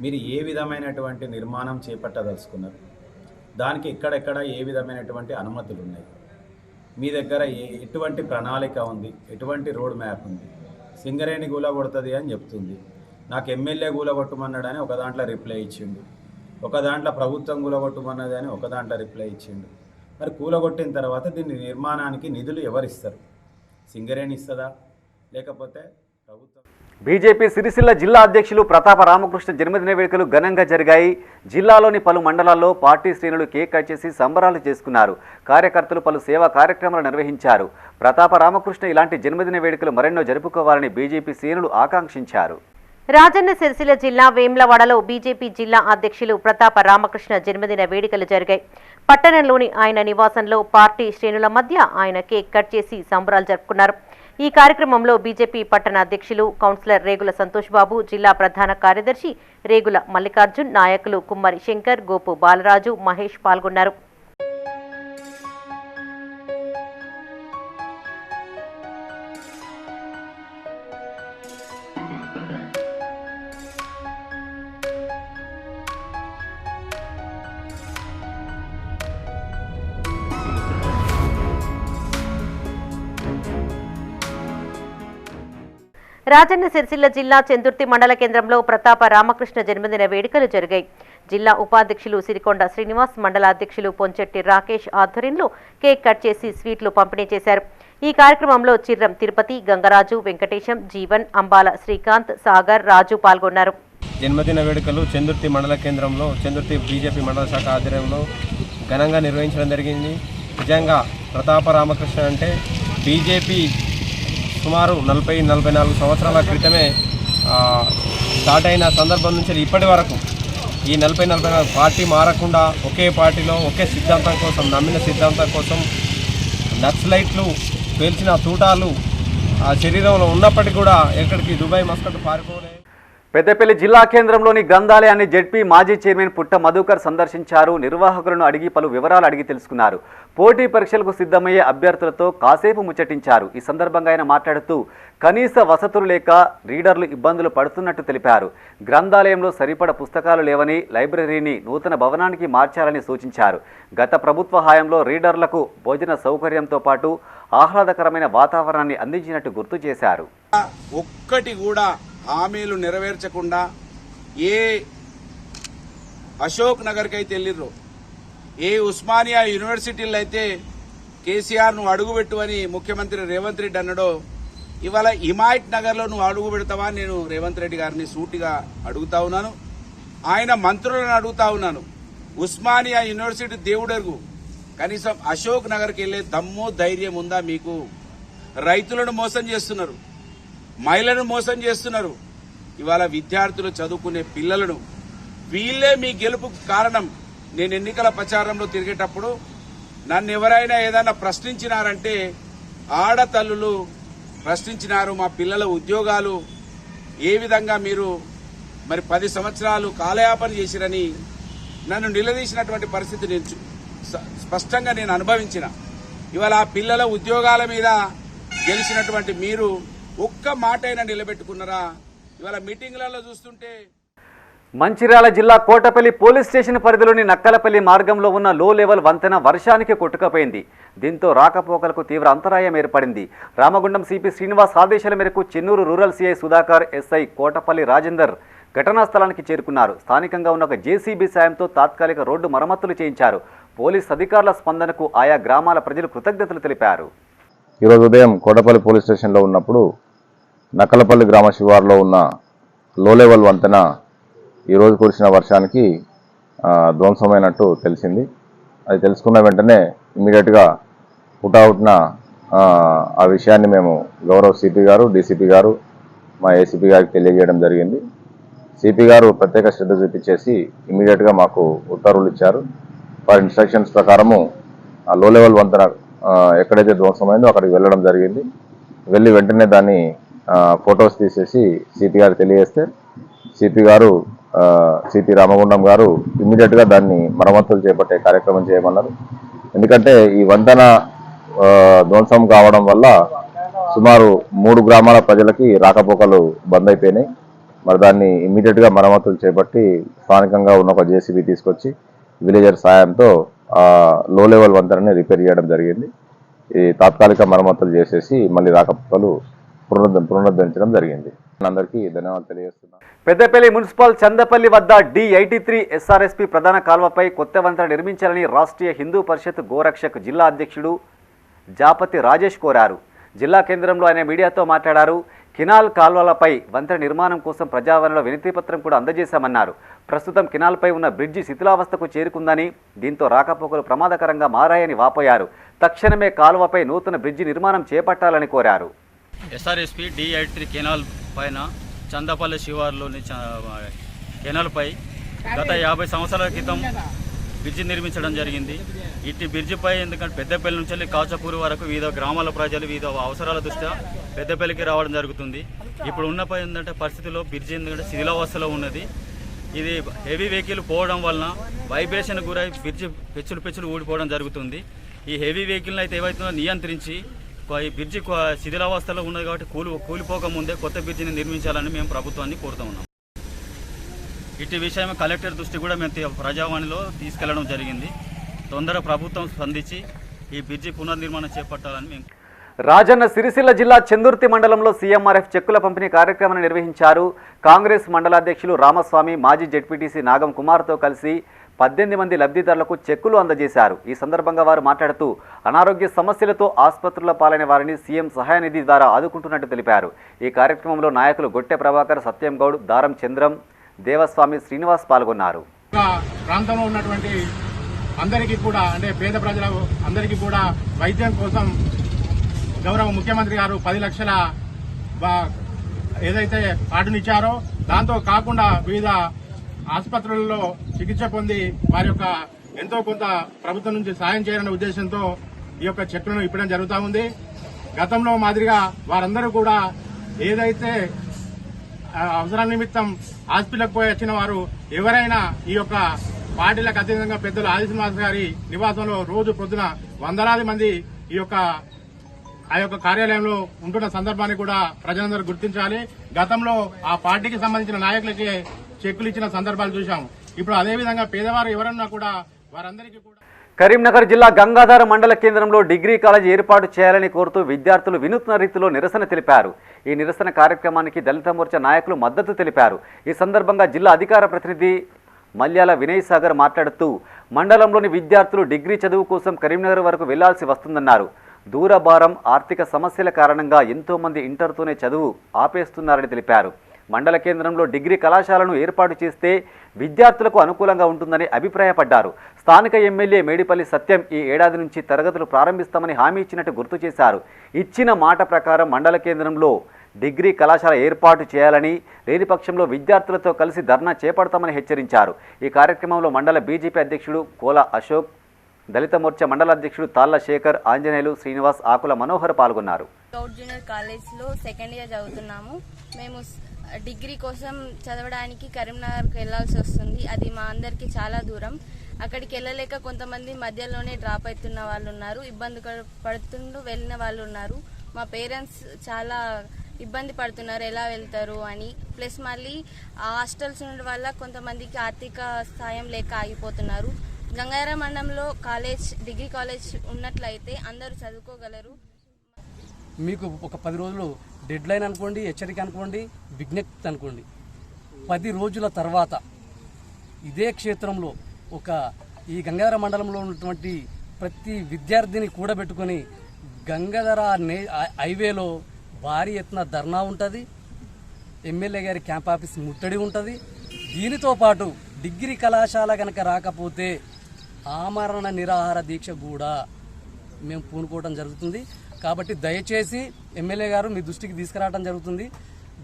మీరు ఏ విధమైనటువంటి నిర్మాణం చేపట్టదలుచుకున్నారు, దానికి ఎక్కడెక్కడ ఏ విధమైనటువంటి అనుమతులు ఉన్నాయి, మీ దగ్గర ఎటువంటి ప్రణాళిక ఉంది, ఎటువంటి రోడ్ మ్యాప్ ఉంది. సింగరేణి గూలగొడుతుంది అని చెప్తుంది. నాకు ఎమ్మెల్యే గూలగొట్టమన్నాడని ఒక దాంట్లో రిప్లై ఇచ్చిండు. ఒక దాంట్లో ప్రభుత్వం కూలగొట్టమన్నది అని ఒక దాంట్లో రిప్లై ఇచ్చిండు. మరి కూలగొట్టిన తర్వాత దీన్ని నిర్మాణానికి నిధులు ఎవరిస్తారు? సింగరేణి ఇస్తుందా లేకపోతే ప్రభుత్వం? బీజేపీ సిరిసిల్ల జిల్లా అధ్యక్షులు ప్రతాప రామకృష్ణ జన్మదిన వేడుకలు ఘనంగా జరిగాయి. జిల్లాలోని పలు మండలాల్లో పార్టీ శ్రేణులు కేక్ కట్ చేసి సంబరాలు చేసుకున్నారు. కార్యకర్తలు పలు సేవా కార్యక్రమాలు నిర్వహించారు. ప్రతాప రామకృష్ణ ఇలాంటి జన్మదిన వేడుకలు మరెన్నో జరుపుకోవాలని బీజేపీ శ్రేణులు ఆకాంక్షించారు. రాజన్న సిరిసిల్ల జిల్లా వేమ్లవాడలో బీజేపీ జిల్లా అధ్యక్షులు ప్రతాప రామకృష్ణ జన్మదిన వేడుకలు జరిగాయి. పట్టణంలోని ఆయన నివాసంలో పార్టీ శ్రేణుల మధ్య ఆయన కేక్ కట్ చేసి సంబరాలు జరుపుకున్నారు. ఈ కార్యక్రమంలో బీజేపీ పట్టణ అధ్యక్షులు కౌన్సిలర్ రేగుల సంతోష్ బాబు, జిల్లా ప్రధాన కార్యదర్శి రేగుల మల్లికార్జున్, నాయకులు కుమ్మరి శంకర్, గోపు బాలరాజు, మహేష్ పాల్గొన్నారు. రాజన్న సిరిసిల్ల జిల్లా చెందుర్తి మండల కేంద్రంలో ప్రతాప రామకృష్ణ జన్మదిన వేడుకలు జరిగాయి. జిల్లా ఉపాధ్యక్షులు సిరికొండ శ్రీనివాస్, మండల అధ్యక్షులు పొంచెట్టి రాకేష్ ఆధ్వర్యంలో కేక్ కట్ చేసి స్వీట్లు పంపిణీ చేశారు. ఈ కార్యక్రమంలో చిర్రం తిరుపతి, గంగరాజు, వెంకటేశం, జీవన్, అంబాల శ్రీకాంత్, సాగర్, రాజు పాల్గొన్నారు. జన్మదిన వేడుకలు చెందుర్తి మండల కేంద్రంలో చెందుర్తి బీజేపీ మండల శాఖ ఆధ్వర్యంలో ఘనంగా నిర్వహించడం జరిగింది. నిజంగా ప్రతాప రామకృష్ణ అంటే బీజేపీ సుమారు 40-44 సంవత్సరాల క్రితమే స్టార్ట్ అయిన సందర్భం నుంచి ఇప్పటి వరకు ఈ 40-44 పార్టీ మారకుండా ఒకే పార్టీలో ఒకే సిద్ధాంతం కోసం, నమ్మిన సిద్ధాంతం కోసం నక్సలైట్లు పేల్చిన తూటాలు ఆ శరీరంలో ఉన్నప్పటికీ కూడా ఎక్కడికి దుబాయ్, మస్కట్ పారిపోలే. పెద్దపల్లి జిల్లా కేంద్రంలోని గ్రంథాలయాన్ని జెడ్పీ మాజీ చైర్మన్ పుట్ట మధుకర్ సందర్శించారు. నిర్వాహకులను అడిగి పలు వివరాలు అడిగి తెలుసుకున్నారు. పోటీ పరీక్షలకు సిద్ధమయ్యే అభ్యర్థులతో కాసేపు ముచ్చటించారు. ఈ సందర్భంగా ఆయన మాట్లాడుతూ కనీస వసతులు లేక రీడర్లు ఇబ్బందులు పడుతున్నట్టు తెలిపారు. గ్రంథాలయంలో సరిపడ పుస్తకాలు లేవని, లైబ్రరీని నూతన భవనానికి మార్చాలని సూచించారు. గత ప్రభుత్వ హయాంలో రీడర్లకు భోజన సౌకర్యంతో పాటు ఆహ్లాదకరమైన వాతావరణాన్ని అందించినట్టు గుర్తు చేశారు. ఒక్కటి కూడా హామీలు నెరవేర్చకుండా ఏ అశోక్ నగర్కి అయితే వెళ్ళిర్రో, ఏ ఉస్మానియా యూనివర్సిటీలో అయితే కేసీఆర్ నువ్వు అడుగుపెట్టు అని ముఖ్యమంత్రి రేవంత్ రెడ్డి అన్నాడో, ఇవాళ హిమాయత్ నగర్లో నువ్వు అడుగు పెడతావా నేను రేవంత్ రెడ్డి గారిని సూటిగా అడుగుతా ఉన్నాను. ఆయన మంత్రులను అడుగుతా ఉన్నాను. ఉస్మానియా యూనివర్సిటీ దేవుడరుగు, కనీసం అశోక్ నగర్కి వెళ్లే దమ్ము ధైర్యం ఉందా మీకు? రైతులను మోసం చేస్తున్నారు, మహిళలను మోసం చేస్తున్నారు. ఇవాళ విద్యార్థులు చదువుకునే పిల్లలను, వీళ్ళే మీ గెలుపుకు కారణం. నేను ఎన్నికల ప్రచారంలో తిరిగేటప్పుడు నన్ను ఎవరైనా ఏదైనా ప్రశ్నించినారంటే ఆడతల్లులు ప్రశ్నించినారు, మా పిల్లల ఉద్యోగాలు ఏ విధంగా మీరు మరి 10 సంవత్సరాలు కాలయాపన చేసిరని నన్ను నిలదీసినటువంటి పరిస్థితి నేను స్పష్టంగా నేను అనుభవించిన. ఇవాళ ఆ పిల్లల ఉద్యోగాల మీద గెలిచినటువంటి మీరు ఒక్క మాట అయినా నిలబెట్టుకున్నారా? ఇవాళ మీటింగ్లలో చూస్తుంటే మంచిర్యాల జిల్లా కోటపల్లి పోలీస్ స్టేషన్ పరిధిలోని నక్కలపల్లి మార్గంలో ఉన్న లో లెవెల్ వంతెన వర్షానికి కొట్టుకుపోయింది. దీంతో రాకపోకలకు తీవ్ర అంతరాయం ఏర్పడింది. రామగుండం సిపి శ్రీనివాస్ ఆదేశాల మేరకు Chennur rural CI Sudhakar, SI Kotapalli Rajender ఘటనా స్థలానికి చేరుకున్నారు. స్థానికంగా ఉన్న ఒక జేసీబీ సాయంతో తాత్కాలిక రోడ్డు మరమ్మతులు చేయించారు. పోలీస్ అధికారుల స్పందనకు ఆయా గ్రామాల ప్రజలు కృతజ్ఞతలు తెలిపారు. ఈరోజు ఉదయం కోటపల్లి పోలీస్ స్టేషన్లో ఉన్నప్పుడు నక్కలపల్లి గ్రామ శివారులో ఉన్న లో లెవెల్ వంతెన ఈరోజు కురిసిన వర్షానికి ధ్వంసమైనట్టు తెలిసింది. అది తెలుసుకున్న వెంటనే ఇమీడియట్గా హుటాహుటిన ఆ విషయాన్ని మేము గౌరవ సిపి గారు, డీసీపీ గారు, మా ఏసీపీ గారికి తెలియజేయడం జరిగింది. సిపి గారు ప్రత్యేక శ్రద్ధ చూపించేసి ఇమీడియట్గా మాకు ఉత్తర్వులు ఇచ్చారు. వారి ఇన్స్ట్రక్షన్స్ ప్రకారము ఆ లో లెవెల్ వంతెన ఎక్కడైతే ధ్వంసమైందో అక్కడికి వెళ్ళడం జరిగింది. వెళ్ళి వెంటనే దాన్ని ఫొటోస్ తీసేసి సిపి గారికి తెలియజేస్తే సిపి గారు, సిపి రామగుండం గారు ఇమ్మీడియట్గా దాన్ని మరమ్మతులు చేపట్టే కార్యక్రమం చేయమన్నారు. ఎందుకంటే ఈ వంతెన ధ్వంసం కావడం వల్ల సుమారు 3 గ్రామాల ప్రజలకి రాకపోకలు బంద్ అయిపోయినాయి. మరి దాన్ని ఇమ్మీడియట్గా మరమ్మతులు చేపట్టి స్థానికంగా ఉన్న ఒక జేసీబీ తీసుకొచ్చి విలేజర్ సాయంతో లో లెవెల్ వంతెనని రిపేర్ చేయడం జరిగింది. ఈ తాత్కాలిక మరమ్మతులు చేసేసి మళ్ళీ రాకపోకలు పునరుద్ధరించడం జరిగింది. అందరికీ ధన్యవాదాలు తెలియజేస్తున్నాను. పెద్దపల్లి మున్సిపల్ చందపల్లి వద్ద D83 SRSP ప్రధాన కాల్వపై కొత్త వంతెన నిర్మించాలని రాష్ట్రీయ హిందూ పరిషత్ గోరక్షక్ జిల్లా అధ్యక్షుడు జాపతి రాజేష్ కోరారు. జిల్లా కేంద్రంలో ఆయన మీడియాతో మాట్లాడారు. కెనాల్ కాల్వలపై వంతెన నిర్మాణం కోసం ప్రజావాణిలో వినతిపత్రం కూడా అందజేశామన్నారు. ప్రస్తుతం కెనాల్పై ఉన్న బ్రిడ్జి శిథిలావస్థకు చేరుకుందని, దీంతో రాకపోకలు ప్రమాదకరంగా మారాయని వాపోయారు. తక్షణమే కాలువపై నూతన బ్రిడ్జి నిర్మాణం చేపట్టాలని కోరారు. SRSP D83 కెనాల్ పైన చందపల్లి శివార్లోని కెనాల్పై గత 50 సంవత్సరాల క్రితం బ్రిడ్జి నిర్మించడం జరిగింది. ఇట్టి బ్రిడ్జిపై ఎందుకంటే పెద్దపల్లి నుంచి వెళ్ళి కాచపూర్ వరకు వివిధ గ్రామాల ప్రజలు వివిధ అవసరాల దృష్ట్యా పెద్దపల్లికి రావడం జరుగుతుంది. ఇప్పుడు ఉన్న ఏంటంటే పరిస్థితిలో బ్రిడ్జి ఎందుకంటే శిథిలావస్థలో ఉన్నది. ఇది హెవీ వెహికల్ పోవడం వలన వైబ్రేషన్ గురై బ్రిడ్జి పెచ్చులు ఊడిపోవడం జరుగుతుంది. ఈ హెవీ వెహికల్ని అయితే ఏవైతుందో నియంత్రించి ఈ బ్రిడ్జి శిథిలావస్థలో ఉన్నది కాబట్టి కూలిపోకముందే కొత్త బ్రిడ్జిని నిర్మించాలని మేము ప్రభుత్వాన్ని కోరుతూ ఉన్నాం. ఇట్టి విషయం కలెక్టర్ దృష్టి కూడా మేము ప్రజావాణిలో తీసుకెళ్లడం జరిగింది. తొందరగా ప్రభుత్వం స్పందించి ఈ బ్రిడ్జి పునర్నిర్మాణం చేపట్టాలని మేము. రాజన్న సిరిసిల్ల జిల్లా చందుర్తి మండలంలో సీఎంఆర్ఎఫ్ చెక్కుల పంపిణీ కార్యక్రమాన్ని నిర్వహించారు. కాంగ్రెస్ మండలాధ్యక్షులు రామస్వామి మాజీ జెడ్పీటీసీ నాగం కుమార్తో కలిసి 18 మంది లబ్ధిదారులకు చెక్కులు అందజేశారు. ఈ సందర్భంగా వారు మాట్లాడుతూ అనారోగ్య సమస్యలతో ఆసుపత్రుల పాలైన వారిని సీఎం సహాయనిధి ద్వారా ఆదుకుంటున్నట్టు తెలిపారు. ఈ కార్యక్రమంలో నాయకులు గొట్టె ప్రభాకర్, సత్యం గౌడ్, దారం చంద్రం, దేవస్వామి, శ్రీనివాస్ పాల్గొన్నారు. ప్రాంతంలో ఉన్నటువంటి అందరికీ కూడా అంటే పేద ప్రజల అందరికీ కూడా వైద్యం కోసం గౌరవ ముఖ్యమంత్రి గారు 10 లక్షల ఏదైతే కార్డునిచ్చారో దాంతో కాకుండా వివిధ ఆసుపత్రులలో చికిత్స పొంది వారి యొక్క ఎంతో కొంత ప్రభుత్వం నుంచి సాయం చేయాలనే ఉద్దేశంతో ఈ యొక్క చెక్కులను ఇవ్వడం జరుగుతూ ఉంది. గతంలో మాదిరిగా వారందరూ కూడా ఏదైతే అవసరం నిమిత్తం హాస్పిటల్కి పోయి వచ్చిన వారు ఎవరైనా ఈ యొక్క పార్టీలకు అతీతంగా పెద్దలు ఆదిశ్రీనివాస్ గారి నివాసంలో రోజు పొద్దున వందలాది మంది ఈ యొక్క ఆ యొక్క కార్యాలయంలో ఉంటున్న సందర్భాన్ని కూడా ప్రజలందరూ గుర్తించాలి. గతంలో ఆ పార్టీకి సంబంధించిన నాయకులకి చెక్కులు ఇచ్చిన సందర్భాలు చూశాము. ఇప్పుడు అదేవిధంగా పేదవారు ఎవరన్నా కూడా వారందరికీ కూడా. కరీంనగర్ జిల్లా గంగాధర మండల కేంద్రంలో డిగ్రీ కాలేజ్ ఏర్పాటు చేయాలని కోరుతూ విద్యార్థులు వినూత్న రీతిలో నిరసన తెలిపారు. ఈ నిరసన కార్యక్రమానికి దళిత మోర్చా నాయకులు మద్దతు తెలిపారు. ఈ సందర్భంగా జిల్లా అధికార ప్రతినిధి మల్యాల వినయ్ సాగర్ మాట్లాడుతూ మండలంలోని విద్యార్థులు డిగ్రీ చదువు కోసం కరీంనగర్ వరకు వెళ్లాల్సి వస్తుందన్నారు. దూరభారం, ఆర్థిక సమస్యల కారణంగా ఎంతోమంది ఇంటర్తోనే చదువు ఆపేస్తున్నారని తెలిపారు. మండల కేంద్రంలో డిగ్రీ కళాశాలను ఏర్పాటు చేస్తే విద్యార్థులకు అనుకూలంగా ఉంటుందని అభిప్రాయపడ్డారు. స్థానిక ఎమ్మెల్యే మేడిపల్లి సత్యం ఈ ఏడాది నుంచి తరగతులు ప్రారంభిస్తామని హామీ ఇచ్చినట్టు గుర్తు చేశారు. ఇచ్చిన మాట ప్రకారం మండల కేంద్రంలో డిగ్రీ కళాశాల ఏర్పాటు చేయాలని, లేని పక్షంలో విద్యార్థులతో కలిసి ధర్నా చేపడతామని హెచ్చరించారు. ఈ కార్యక్రమంలో మండల బీజేపీ అధ్యక్షుడు కోలా అశోక్, దళిత మోర్చా మండల అధ్యక్షుడు తాళ్ల శేఖర్, ఆంజనేయులు, శ్రీనివాస్, ఆకుల మనోహర్ పాల్గొన్నారు. గౌడ్ జూనియర్ కాలేజ్లో సెకండ్ ఇయర్ చదువుతున్నాము. మేము డిగ్రీ కోసం చదవడానికి కరీంనగర్కి వెళ్లాల్సి వస్తుంది. అది మా అందరికీ చాలా దూరం. అక్కడికి వెళ్ళలేక కొంతమంది మధ్యలోనే డ్రాప్ అవుతున్న వాళ్ళు ఉన్నారు, ఇబ్బంది పడుతుంటూ వెళ్ళిన వాళ్ళు ఉన్నారు. మా పేరెంట్స్ చాలా ఇబ్బంది పడుతున్నారు ఎలా వెళ్తారు అని. ప్లస్ మళ్ళీ హాస్టల్స్ ఉండడం వల్ల కొంతమందికి ఆర్థిక సాయం లేక ఆగిపోతున్నారు. గంగాధర మండలంలో డిగ్రీ కాలేజ్ ఉన్నట్లయితే అందరూ చదువుకోగలరు. మీకు ఒక 10 రోజులు డెడ్ లైన్ అనుకోండి, హెచ్చరిక అనుకోండి, విజ్ఞప్తి అనుకోండి. 10 రోజుల తర్వాత ఇదే క్షేత్రంలో ఈ గంగాధర మండలంలో ఉన్నటువంటి ప్రతి విద్యార్థిని కూడబెట్టుకొని గంగాధర హైవేలో భారీ ఎత్తున ధర్నా ఉంటుంది. ఎమ్మెల్యే గారి క్యాంప్ ఆఫీస్ ముట్టడి ఉంటుంది. దీనితో పాటు డిగ్రీ కళాశాల కనుక రాకపోతే ఆమరణ నిరాహార దీక్ష కూడా మేము పూనుకోవడం జరుగుతుంది. కాబట్టి దయచేసి ఎమ్మెల్యే గారు మీ దృష్టికి తీసుకురావడం జరుగుతుంది.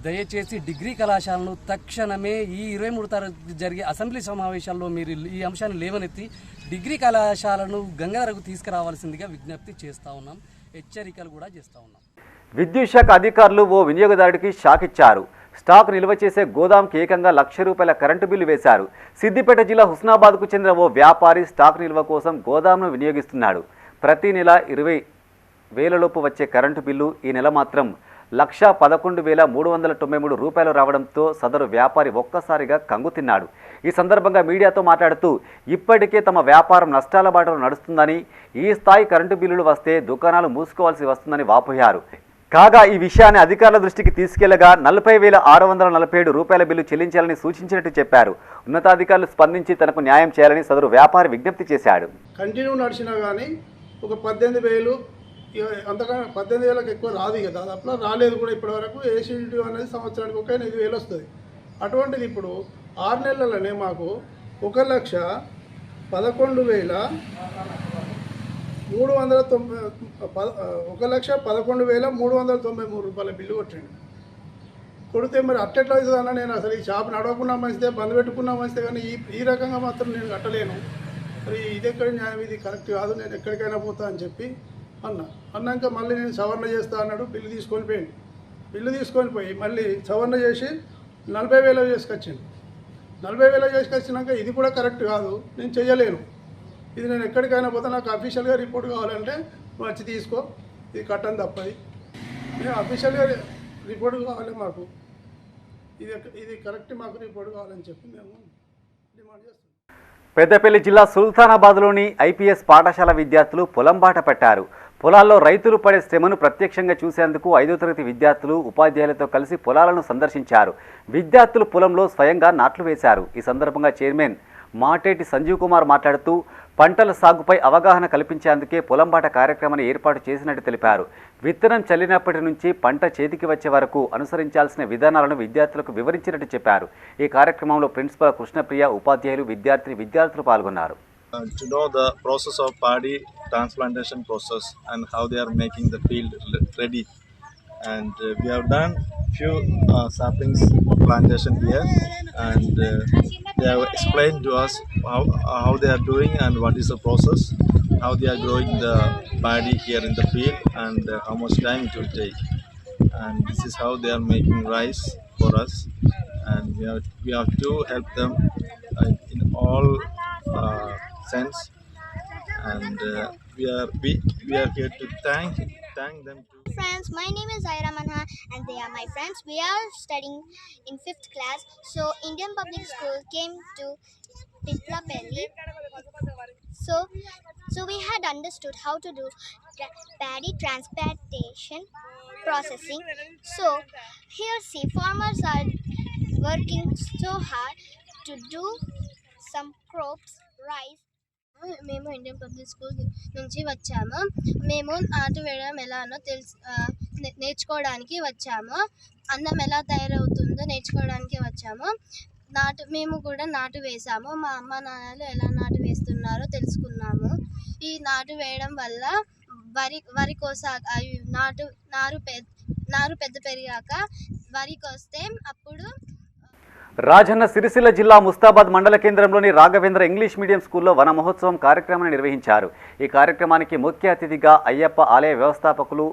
దయచేసి డిగ్రీ కళాశాలను తక్షణమే ఈ 23 తారీఖు జరిగే అసెంబ్లీ సమావేశాల్లో మీరు ఈ అంశాన్ని లేవనెత్తి డిగ్రీ కళాశాలను గంగాధరకు తీసుకురావాల్సిందిగా విజ్ఞప్తి చేస్తూ ఉన్నాం. హెచ్చరికలు కూడా చేస్తూ ఉన్నాం. విద్యుత్ శాఖ అధికారులు ఓ వినియోగదారుడికి షాక్ ఇచ్చారు. స్టాక్ నిల్వ చేసే గోదాంకి ఏకంగా ₹1,00,000 కరెంటు బిల్లు వేశారు. సిద్దిపేట జిల్లా హుస్నాబాద్కు చెందిన ఓ వ్యాపారి స్టాక్ నిల్వ కోసం గోదాంను వినియోగిస్తున్నాడు. ప్రతి నెల 20,000 లోపు వచ్చే కరెంటు బిల్లు ఈ నెల మాత్రం ₹111,393 రావడంతో సదరు వ్యాపారి ఒక్కసారిగా కంగుతిన్నాడు. ఈ సందర్భంగా మీడియాతో మాట్లాడుతూ ఇప్పటికే తమ వ్యాపారం నష్టాల బాటలో నడుస్తుందని, ఈ స్థాయి కరెంటు బిల్లులు వస్తే దుకాణాలు మూసుకోవాల్సి వస్తుందని వాపోయారు. కాగా ఈ విషయాన్ని అధికారుల దృష్టికి తీసుకెళ్లగా 40,647 రూపాయల బిల్లు చెల్లించాలని సూచించినట్టు చెప్పారు. ఉన్నతాధికారులు స్పందించి తనకు న్యాయం చేయాలని సదరు వ్యాపారి విజ్ఞప్తి చేశాడు. కంటిన్యూ నడిచినా కానీ ఒక 18,000 అంతకన్నా 18,000కి ఎక్కువ రాదు కదా, దాదాపులో రాలేదు కూడా ఇప్పటివరకు. ఏసీడీ అనేది సంవత్సరానికి ఒక 5,000 వస్తుంది. అటువంటిది ఇప్పుడు 6 నెలలనే మాకు 1,11,393 రూపాయల బిల్లు కొట్టండి. కొడితే మరి అట్టెట్లా అవుతుందన్న, నేను అసలు ఈ షాప్ నడవకుండా మంచిదే, బంద్ పెట్టుకున్నా మంచిదే, కానీ ఈ రకంగా మాత్రం నేను కట్టలేను. మరి ఇది ఎక్కడ న్యాయం, ఇది కరెక్ట్ కాదు, నేను ఎక్కడికైనా పోతా అని చెప్పి అన్నాక మళ్ళీ నేను సవరణ చేస్తా అన్నాడు. బిల్లు తీసుకొని పోయి మళ్ళీ సవరణ చేసి 40,000 చేసుకొచ్చింది. 40,000 చేసుకొచ్చినాక ఇది కూడా కరెక్ట్ కాదు, నేను చేయలేను, ఇది నేను ఎక్కడికైనా పోతే నాకు అఫీషియల్గా రిపోర్ట్ కావాలంటే వచ్చి తీసుకో, ఇది కట్టని తప్పది, మేము అఫీషియల్గా రిపోర్ట్ కావాలి, మాకు ఇది కరెక్ట్, మాకు రిపోర్ట్ కావాలని చెప్పి మేము డిమాండ్ చేస్తాం. పెద్దపల్లి జిల్లా సుల్తానాబాద్లోని ఐపీఎస్ పాఠశాల విద్యార్థులు పొలం బాట పట్టారు. పొలాల్లో రైతులు పడే శ్రమను ప్రత్యక్షంగా చూసేందుకు 5వ తరగతి విద్యార్థులు ఉపాధ్యాయులతో కలిసి పొలాలను సందర్శించారు. విద్యార్థులు పొలంలో స్వయంగా నాట్లు వేశారు. ఈ సందర్భంగా చైర్మన్ మాటేటి సంజీవ్ కుమార్ మాట్లాడుతూ పంటల సాగుపై అవగాహన కల్పించేందుకే పొలంబాట కార్యక్రమాన్ని ఏర్పాటు చేసినట్టు తెలిపారు. విత్తనం చల్లినప్పటి నుంచి పంట చేతికి వచ్చే వరకు అనుసరించాల్సిన విధానాలను విద్యార్థులకు వివరించినట్టు చెప్పారు. ఈ కార్యక్రమంలో ప్రిన్సిపల్ కృష్ణప్రియ, ఉపాధ్యాయులు, విద్యార్థులు పాల్గొన్నారు. To know the process of paddy transplantation process and how they are making the field ready, and we have done few saplings of plantation here, and they have explained to us how they are doing and what is the process, how they are growing the paddy here in the field, and how much time it will take, and this is how they are making rice for us, and we have to help them in all sense, and we are here to thank them too. Friends, my name is Zaira Manha and they are my friends. We are studying in 5th class. So Indian Public School came to Pitlapelli. So we had understood how to do paddy transplantation processing. So here see, farmers are working so hard to do some crops, rice. మేము Indian public school నుంచి వచ్చాము. మేము నాటు వేయడం ఎలానో నేర్చుకోవడానికి వచ్చాము. అన్నం ఎలా తయారవుతుందో నేర్చుకోవడానికి వచ్చాము. మేము కూడా నాటు వేసాము. మా అమ్మ నాన్నలు ఎలా నాటు వేస్తున్నారో తెలుసుకున్నాము. ఈ నాటు వేయడం వల్ల వరి నారు పెద్ద పెరిగాక వరి కోస్తే అప్పుడు రాజన్న సిరిసిల్ల జిల్లా ముస్తాబాద్ మండల కేంద్రంలోని రాఘవేంద్ర ఇంగ్లీష్ మీడియం స్కూల్లో వన మహోత్సవం కార్యక్రమాన్ని నిర్వహించారు. ఈ కార్యక్రమానికి ముఖ్య అతిథిగా అయ్యప్ప ఆలయ వ్యవస్థాపకులు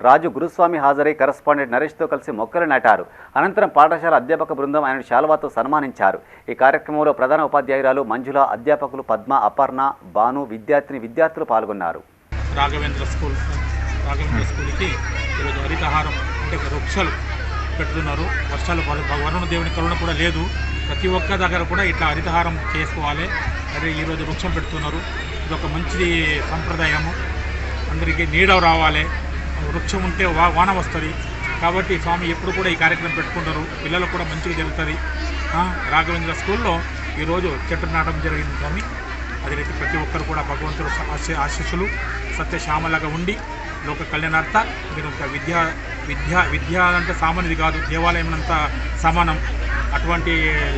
రాజు గురుస్వామి హాజరై కరస్పాండెంట్ నరేష్తో కలిసి మొక్కలు నాటారు. అనంతరం పాఠశాల అధ్యాపక బృందం ఆయన శాలువాతో సన్మానించారు. ఈ కార్యక్రమంలో ప్రధాన ఉపాధ్యాయురాలు మంజుల, అధ్యాపకులు పద్మ, అపర్ణ, భాను, విద్యార్థులు పాల్గొన్నారు. రాఘవేంద్ర స్కూల్కి ఈరోజు హరితహారం అంటే వృక్షాలు పెడుతున్నారు. వర్షాలు వరుణ దేవుని కరుణ కూడా లేదు. ప్రతి ఒక్క దగ్గర కూడా ఇట్లా హరితహారం చేసుకోవాలి. అదే ఈరోజు వృక్షం పెడుతున్నారు. ఇది ఒక మంచి సంప్రదాయము. అందరికీ నీడ రావాలి. వృక్షం ఉంటే వాన వస్తుంది. కాబట్టి స్వామి ఎప్పుడు కూడా ఈ కార్యక్రమం పెట్టుకుంటారు. పిల్లలకు కూడా మంచిగా జరుగుతుంది. రాఘవేంద్ర స్కూల్లో ఈరోజు చెట్టు నాటడం జరిగింది స్వామి. అదే ప్రతి ఒక్కరు కూడా భగవంతుడు ఆశీస్సులు సత్యశ్యామలాగా ఉండి లోక కళ్యాణార్థ మీరు ఒక విద్య అంటే సామాన్యది కాదు, దేవాలయం అంత సమానం. అటువంటి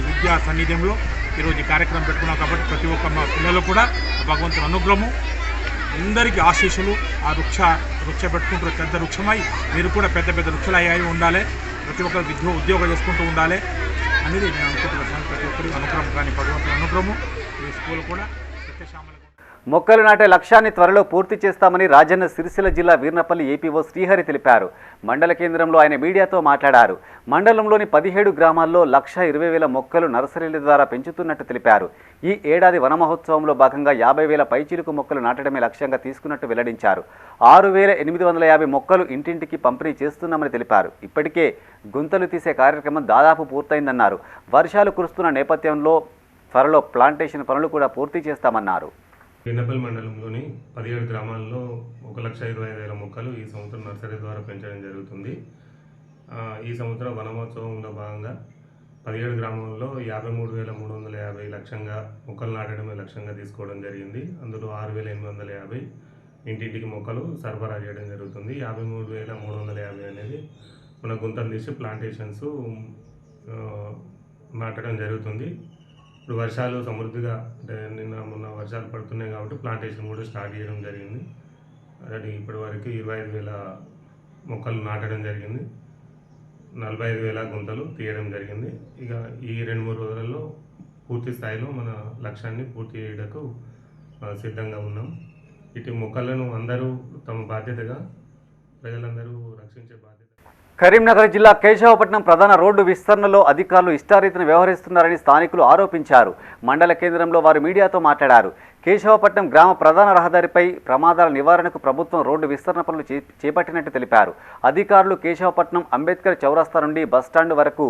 విద్యా సన్నిధ్యంలో ఈరోజు ఈ కార్యక్రమం పెట్టుకున్నాం. కాబట్టి ప్రతి ఒక్క పిల్లలు కూడా భగవంతుని అనుగ్రహము, అందరికీ ఆశీస్సులు. ఆ వృక్ష పెట్టుకుంటూ పెద్ద వృక్షమై మీరు కూడా పెద్ద వృక్షాలు అయ్యాయి ఉండాలి. ప్రతి ఒక్కరు ఉద్యోగం చేసుకుంటూ ఉండాలి అనేది నేను అనుకుంటున్నాను. ప్రతి ఒక్కరి అనుగ్రహం కానీ భగవంతుని అనుగ్రహము ఈ స్కూల్ కూడా సత్యశ్యామల. మొక్కలు నాటే లక్ష్యాన్ని త్వరలో పూర్తి చేస్తామని రాజన్న సిరిసిల్ల జిల్లా వీర్నపల్లి ఏపీఓ శ్రీహరి తెలిపారు. మండల కేంద్రంలో ఆయన మీడియాతో మాట్లాడారు. మండలంలోని 17 గ్రామాల్లో 1,20,000 మొక్కలు నర్సరీల ద్వారా పెంచుతున్నట్టు తెలిపారు. ఈ ఏడాది వన మహోత్సవంలో భాగంగా 50,000 పైచిలుకు మొక్కలు నాటడమే లక్ష్యంగా తీసుకున్నట్టు వెల్లడించారు. 6,850 మొక్కలు ఇంటింటికి పంపిణీ చేస్తున్నామని తెలిపారు. ఇప్పటికే గుంతలు తీసే కార్యక్రమం దాదాపు పూర్తయిందన్నారు. వర్షాలు కురుస్తున్న నేపథ్యంలో త్వరలో ప్లాంటేషన్ పనులు కూడా పూర్తి చేస్తామన్నారు. గిన్నెపల్లి మండలంలోని 17 గ్రామాల్లో 1,25,000 మొక్కలు ఈ సంవత్సరం నర్సరీ ద్వారా పెంచడం జరుగుతుంది. ఈ సంవత్సరం వనమహోత్సవంలో భాగంగా 17 గ్రామాల్లో 53,350 లక్ష్యంగా మొక్కలు నాటడమే లక్ష్యంగా తీసుకోవడం జరిగింది. అందులో 6,850 ఇంటింటికి మొక్కలు సరఫరా చేయడం జరుగుతుంది. 53,350 అనేది మన గుంతలు తీసి ప్లాంటేషన్స్ నాటడం జరుగుతుంది. ఇప్పుడు వర్షాలు సమృద్ధిగా అంటే మొన్న వర్షాలు పడుతున్నాయి కాబట్టి ప్లాంటేషన్ కూడా స్టార్ట్ చేయడం జరిగింది. అలాగే ఇప్పటి వరకు 25,000 మొక్కలు నాటడం జరిగింది. 45,000 గుంతలు తీయడం జరిగింది. ఇక ఈ 2-3 రోజులలో పూర్తి స్థాయిలో మన లక్ష్యాన్ని పూర్తి చేయడానికి సిద్ధంగా ఉన్నాం. ఇటు మొక్కలను అందరూ తమ బాధ్యతగా ప్రజలందరూ రక్షించే బాధ్యత. కరీంనగర్ జిల్లా కేశవపట్నం ప్రధాన రోడ్డు విస్తరణలో అధికారులు ఇష్టారీతిని వ్యవహరిస్తున్నారని స్థానికులు ఆరోపించారు. మండల కేంద్రంలో వారు మీడియాతో మాట్లాడారు. కేశవపట్నం గ్రామ ప్రధాన రహదారిపై ప్రమాదాల నివారణకు ప్రభుత్వం రోడ్డు విస్తరణ పనులు చేపట్టినట్టు తెలిపారు. అధికారులు కేశవపట్నం అంబేద్కర్ చౌరస్తా నుండి బస్టాండ్ వరకు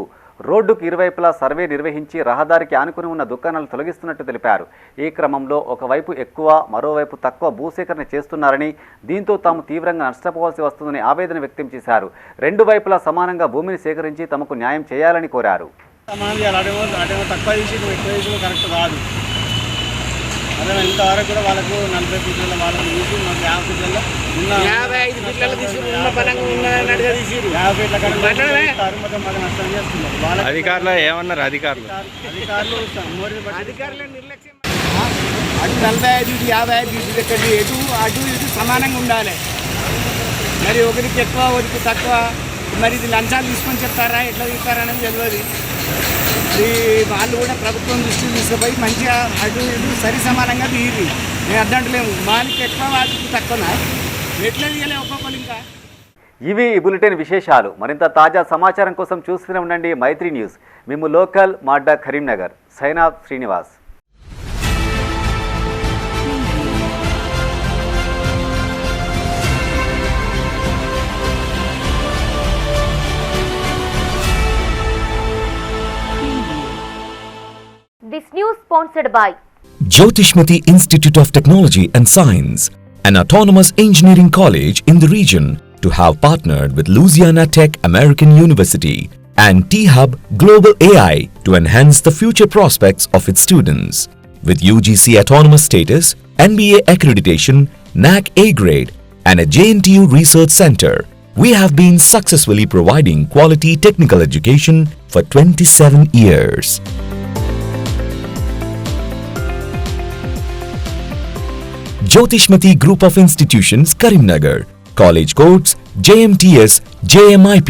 రోడ్డుకు ఇరువైపులా సర్వే నిర్వహించి రహదారికి ఆనుకుని ఉన్న దుకాణాలు తొలగిస్తున్నట్టు తెలిపారు. ఈ క్రమంలో ఒకవైపు ఎక్కువ మరోవైపు తక్కువ భూసేకరణ చేస్తున్నారని, దీంతో తాము తీవ్రంగా నష్టపోవాల్సి వస్తుందని ఆవేదన వ్యక్తం చేశారు. 2 వైపులా సమానంగా భూమిని సేకరించి తమకు న్యాయం చేయాలని కోరారు. అదే ఇంతవరకు కూడా వాళ్ళకు 40 ఫీట్ల వాళ్ళకు తీసి 50 ఫీట్లలో 55 ఫీట్ల తీసుకుని ఉన్న పరంగా ఉన్నట్టుగా తీసిరు. 50 ఫీట్ల కన్నా మొత్తం మాకు నష్టం చేస్తున్నారు. అధికారులు ఏమన్నారు? అధికారులు నిర్లక్ష్యం. అటు 45 ఇటు 55 ఫీట్లు ఎక్కడి అటు ఇటు సమానంగా ఉండాలి. మరి ఒకరికి ఎక్కువ ఒకరికి తక్కువ. మరి ఇది లంచాలు తీసుకొని చెప్తారా ఎట్లా తీస్తారనేది తెలియదు. వాళ్ళు కూడా ప్రభుత్వం దృష్టికి తీసుకుపోయి మంచిగా అటు ఇటు సరి సమానంగా తీరి. మేము అర్థంటలేము వాళ్ళకి ఎక్కువ వాళ్ళకి తక్కువ ఎట్లా తీయలే ఒక్కొక్కరు. ఇంకా ఇవి ఈ బులెటిన్ విశేషాలు. మరింత తాజా సమాచారం కోసం చూస్తూనే ఉండండి మైత్రి న్యూస్. మేము లోకల్ మాడ్డా Karimnagar. Sign off Srinivas. This news sponsored by Jyotishmati Institute of Technology and Science, an autonomous engineering college in the region, to have partnered with Louisiana Tech American University and T-Hub Global AI to enhance the future prospects of its students. With UGC autonomous status, NBA accreditation, NAC A grade, and a JNTU research center, we have been successfully providing quality technical education for 27 years. Jyotishmati Group of Institutions, Karimnagar. College codes JMTS, JMIP.